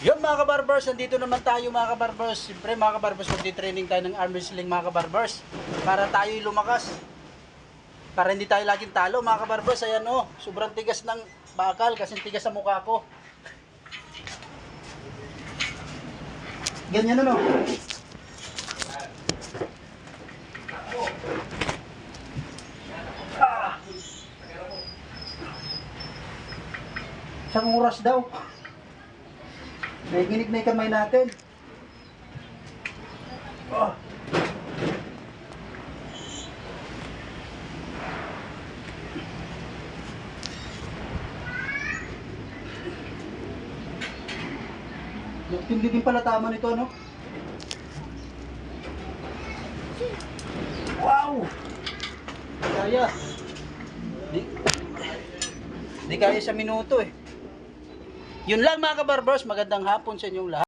Yun mga kabarbers, nandito naman tayo mga kabarbers. Siyempre mga kabarbers, magti-training tayo ng arm wrestling mga kabarbers. Para tayo lumakas. Para hindi tayo laging talo mga kabarbers. Ayan o, sobrang tigas ng bakal kasi tigas sa mukha ko. Ganyan ano. Isang oras daw. Nagiginig na yung kamay natin. Oh. Hindi din pala tama nito, no? Wow! Kaya. Di kaya sa minuto eh. Yun lang mga kabarbers, magandang hapon sa inyong lahat.